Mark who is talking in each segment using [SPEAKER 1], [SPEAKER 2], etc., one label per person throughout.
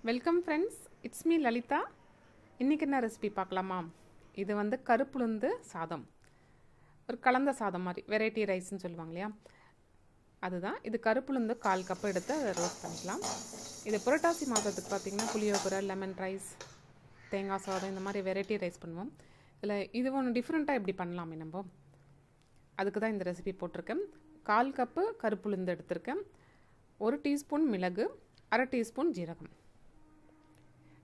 [SPEAKER 1] Welcome friends, it's me Lalitha. இன்றைக்கி என்ன recipe பார்க்கலாமா? இது வந்து கருப்புளுந்து சாதம், ஒரு கலந்த சாதம் மாதிரி, வெரைட்டி ரைஸ்ன்னு சொல்லுவாங்க இல்லையா, அதுதான். இது கருப்புளுந்து 1/4 கப் எடுத்து அதை ரோஸ்ட் பண்ணிக்கலாம். இது புரட்டாசி மாதத்துக்கு பார்த்திங்கன்னா புளியோகரை, லெமன் ரைஸ், தேங்காய் சாதம், இந்த மாதிரி வெரைட்டி ரைஸ் பண்ணுவோம். இதில் இது ஒன்று டிஃப்ரெண்ட்டாக எப்படி பண்ணலாமே நம்ம, அதுக்கு தான் இந்த ரெசிபி போட்டிருக்கேன். 1/4 கப்பு கருப்புளுந்து எடுத்திருக்கேன். 1 டீஸ்பூன் மிளகு, 1/2 டீஸ்பூன் ஜீரகம்.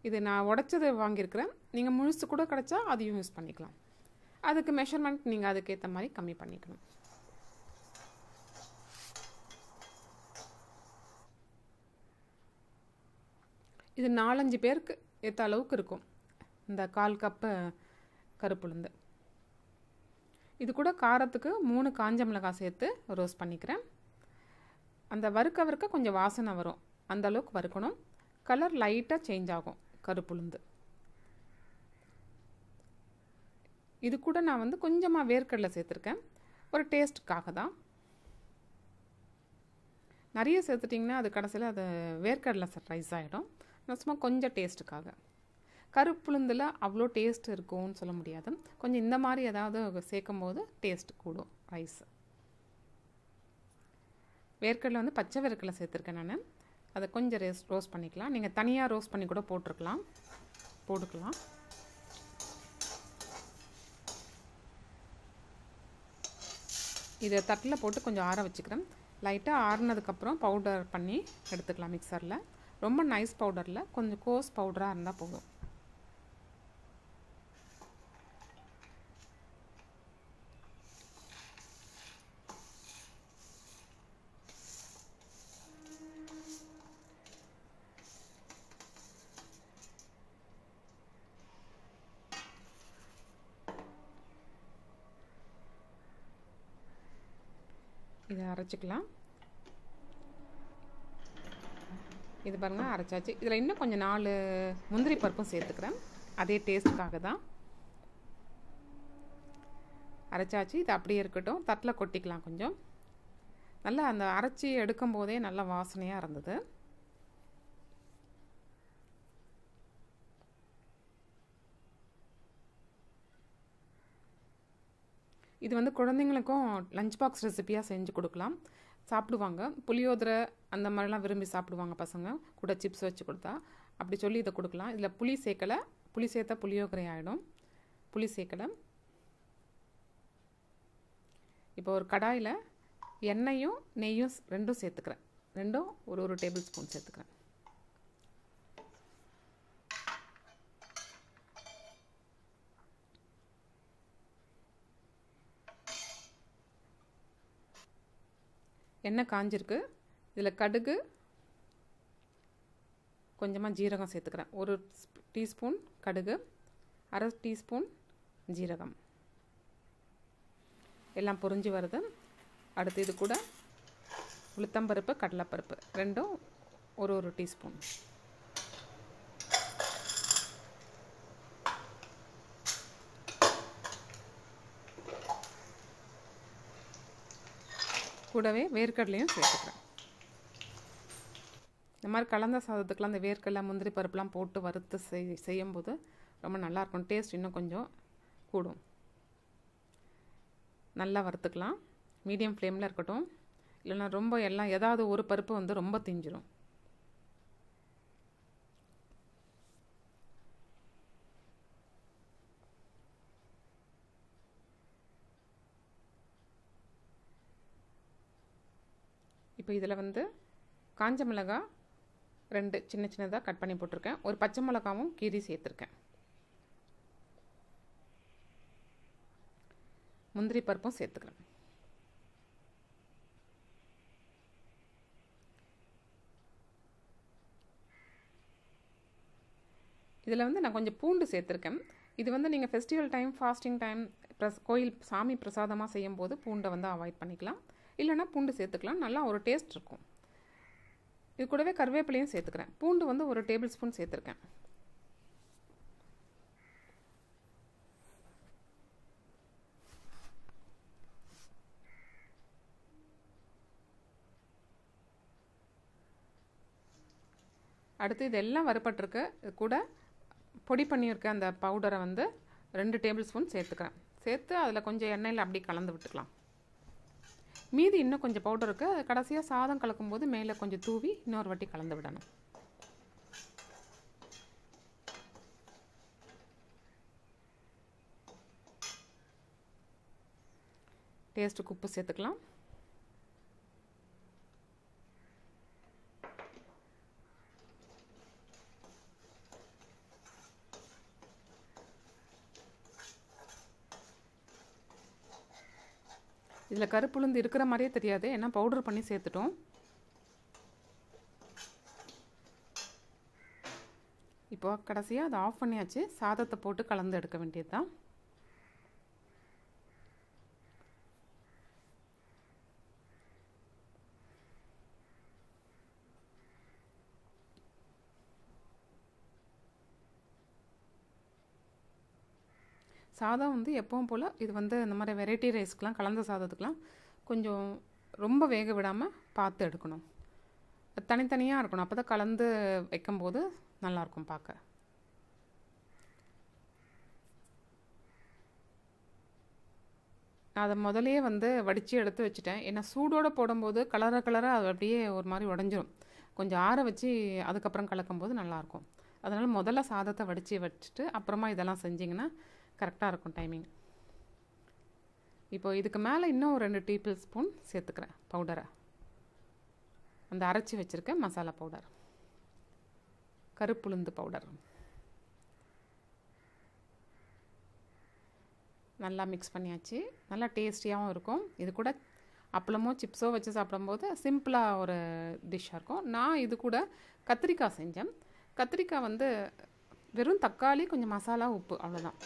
[SPEAKER 1] இது நான் உடைச்சது வாங்கியிருக்கிறேன். நீங்கள் முழுசு கூட கிடச்சா அதையும் யூஸ் பண்ணிக்கலாம். அதுக்கு மெஷர்மெண்ட் நீங்கள் அதுக்கேற்ற மாதிரி கம்மி பண்ணிக்கணும். இது 4-5 பேருக்கு ஏற்ற அளவுக்கு இருக்கும் இந்த 1/4 கப்பு கருப்புளுந்து. இது கூட காரத்துக்கு 3 காஞ்ச மிளகாய் சேர்த்து ரோஸ்ட் பண்ணிக்கிறேன். அந்த வறுக்க கொஞ்சம் வாசனை வரும், அந்த அளவுக்கு வறுக்கணும். கலர் லைட்டாக சேஞ்ச் ஆகும் கருப்புளுந்து. இது கூட நான் வந்து கொஞ்சமாக வேர்க்கடலை சேர்த்துருக்கேன், ஒரு டேஸ்ட்டுக்காக தான். நிறைய சேர்த்துட்டிங்கன்னா அது கடைசியில் அது வேர்க்கடலை ரைஸ் ஆகிடும். நான் சும்மா கொஞ்சம் டேஸ்ட்டுக்காக. கருப்புளுந்தில் அவ்வளோ டேஸ்ட் இருக்கும்னு சொல்ல முடியாது. கொஞ்சம் இந்த மாதிரி ஏதாவது சேர்க்கும் போது டேஸ்ட் கூடும் ரைஸ். வேர்க்கடலை வந்து பச்சை வேர்க்கடலை சேர்த்துருக்கேன் நான். அதை கொஞ்சம் ரோஸ்ட் பண்ணிக்கலாம். நீங்கள் தனியாக ரோஸ்ட் பண்ணி கூட போட்டுக்கலாம். இதை தட்டில் போட்டு கொஞ்சம் ஆற வச்சுக்கிறேன். லைட்டாக ஆறினதுக்கப்புறம் பவுடர் பண்ணி எடுத்துக்கலாம் மிக்சரில். ரொம்ப நைஸ் பவுடரில், கொஞ்சம் கோஸ் பவுடராக இருந்தால் போதும். இதை அரைச்சிக்கலாம். இது பாருங்கள், அரைச்சாச்சு. இதில் இன்னும் கொஞ்சம் 4 முந்திரி பருப்பும் சேர்த்துக்கிறேன், அதே டேஸ்ட்டுக்காக தான். அரைச்சாச்சு. இது அப்படியே இருக்கட்டும். தட்டில் கொட்டிக்கலாம். கொஞ்சம் நல்லா அந்த அரைச்சி எடுக்கும் போதே நல்லா வாசனையாக இருந்தது. இது வந்து குழந்தைங்களுக்கும் லஞ்ச் பாக்ஸ் ரெசிப்பியாக செஞ்சு கொடுக்கலாம், சாப்பிடுவாங்க. புளியோதரை அந்த மாதிரிலாம் விரும்பி சாப்பிடுவாங்க பசங்க, கூட சிப்ஸ் வச்சு கொடுத்தா. அப்படி சொல்லி இதை கொடுக்கலாம். இதில் புளி சேர்க்கலை, புளி சேர்த்தா புளியோகரை ஆகிடும். புளி சேர்க்கலை. இப்போ ஒரு கடாயில் எண்ணெயும் நெய்யும் ரெண்டும் சேர்த்துக்கிறேன். ரெண்டும் ஒரு டேபிள் ஸ்பூன் சேர்த்துக்கிறேன். எண்ணெய் காஞ்சிருக்கு. இதில் கடுகு, கொஞ்சமாக ஜீரகம் சேர்த்துக்கிறேன். 1 டீஸ்பூன் கடுகு, 1/2 டீஸ்பூன் ஜீரகம். எல்லாம் பொரிஞ்சு வருது. அடுத்து இது கூட உளுத்தம்பருப்பு, கடலைப்பருப்பு ரெண்டும் ஒரு டீஸ்பூன். கூடவே வேர்க்கடலையும் சேர்த்துக்கிறேன். இந்த மாதிரி கலந்த சாதத்துக்கெலாம் அந்த வேர்க்கடலை, முந்திரி பருப்புலாம் போட்டு வறுத்து செய்யும்போது ரொம்ப நல்லாயிருக்கும். டேஸ்ட் இன்னும் கொஞ்சம் கூடும். நல்லா வறுத்துக்கலாம். மீடியம் ஃப்ளேமில் இருக்கட்டும், இல்லைன்னா ரொம்ப எல்லாம் ஏதாவது ஒரு பருப்பு வந்து ரொம்ப திஞ்சிரும். இப்போ இதில் வந்து காஞ்ச மிளகாய் 2 சின்ன சின்னதாக கட் பண்ணி போட்டிருக்கேன். ஒரு பச்சை மிளகாவும் கீரி சேர்த்துருக்கேன். முந்திரி பருப்பும் சேர்த்துக்கிறேன். இதில் வந்து நான் கொஞ்சம் பூண்டு சேர்த்துருக்கேன். இது வந்து நீங்கள் ஃபெஸ்டிவல் டைம், ஃபாஸ்டிங் டைம், கோயில் சாமி பிரசாதமாக செய்யும்போது பூண்டை வந்து அவாய்ட் பண்ணிக்கலாம். இல்லைனா பூண்டு சேர்த்துக்கலாம், நல்லா ஒரு டேஸ்ட் இருக்கும். இது கூடவே கருவேப்பிலையும் சேர்த்துக்கிறேன். பூண்டு வந்து 1 டேபிள் ஸ்பூன் சேர்த்துருக்கேன். அடுத்து இதெல்லாம் வறுபட்டிருக்கு. இது கூட பொடி பண்ணியிருக்க அந்த பவுடரை வந்து 2 டேபிள் ஸ்பூன் சேர்த்துக்கிறேன். சேர்த்து அதில் கொஞ்சம் எண்ணெயில் அப்படி கலந்து விட்டுக்கலாம். மீதி இன்னும் கொஞ்சம் பவுடர் இருக்குது. கடைசியாக சாதம் கலக்கும்போது மேலே கொஞ்சம் தூவி இன்னொரு வாட்டி கலந்து விடணும். டேஸ்ட்டுக்கு உப்பு சேர்த்துக்கலாம். இதில் கருப்புளுந்து இருக்கிற மாதிரியே தெரியாது, ஏன்னா பவுடர் பண்ணி சேர்த்துட்டோம். இப்போ கடைசியாக அதை ஆஃப் பண்ணியாச்சு. சாதத்தை போட்டு கலந்து எடுக்க வேண்டியது தான். சாதம் வந்து எப்பவும் போல் இது வந்து இந்த மாதிரி வெரைட்டி ரைஸ்க்கெலாம் கலந்த சாதத்துக்கெலாம் கொஞ்சம் ரொம்ப வேக விடாமல் பார்த்து எடுக்கணும். தனித்தனியாக இருக்கணும். அப்போ தான் கலந்து வைக்கும்போது நல்லாயிருக்கும் பார்க்க. நான் அதை முதலையே வந்து வடித்து எடுத்து வச்சுட்டேன். ஏன்னா சூடோடு போடும்போது கலராக அது அப்படியே ஒரு மாதிரி உடஞ்சிரும். கொஞ்சம் ஆற வச்சு அதுக்கப்புறம் கலக்கும்போது நல்லாயிருக்கும். அதனால் முதல்ல சாதத்தை வடித்து வச்சுட்டு அப்புறமா இதெல்லாம் செஞ்சிங்கன்னா கரெக்டாக இருக்கும் டைமிங். இப்போ இதுக்கு மேலே இன்னும் ஒரு 2 டேபிள் ஸ்பூன் சேர்த்துக்கிறேன் பவுடரை. அந்த அரைச்சி வச்சுருக்க மசாலா பவுடர், கருப்புளுந்து பவுடர். நல்லா மிக்ஸ் பண்ணியாச்சு. நல்லா டேஸ்டியாகவும் இருக்கும். இது கூட அப்பளமோ சிப்ஸோ வச்சு சாப்பிடும்போது சிம்பிளாக ஒரு டிஷ்ஷாக இருக்கும். நான் இது கூட கத்திரிக்காய் செஞ்சேன். கத்திரிக்காய் வந்து வெறும் தக்காளி, கொஞ்சம் மசாலா, உப்பு, அவ்வளோதான்.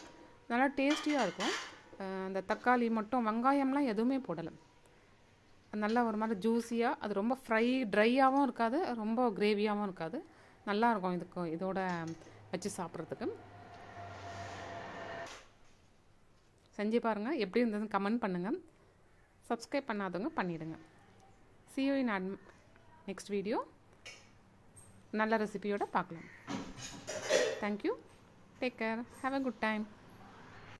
[SPEAKER 1] நல்லா டேஸ்டியாக இருக்கும். அந்த தக்காளி மட்டும், வெங்காயம்லாம் எதுவுமே போடலை. நல்லா ஒரு மாதிரி ஜூஸியாக, அது ரொம்ப ட்ரையாகவும் இருக்காது, ரொம்ப கிரேவியாகவும் இருக்காது. நல்லாயிருக்கும் இதுக்கு இதோட வச்சு சாப்பிட்றதுக்கு. செஞ்சு பாருங்கள், எப்படி இருந்ததுன்னு கமெண்ட் பண்ணுங்கள். சப்ஸ்கிரைப் பண்ணாதவங்க பண்ணிவிடுங்க. See you in next video. நல்ல ரெசிபியோட பார்க்கலாம். Thank you. Take care. Have a good time.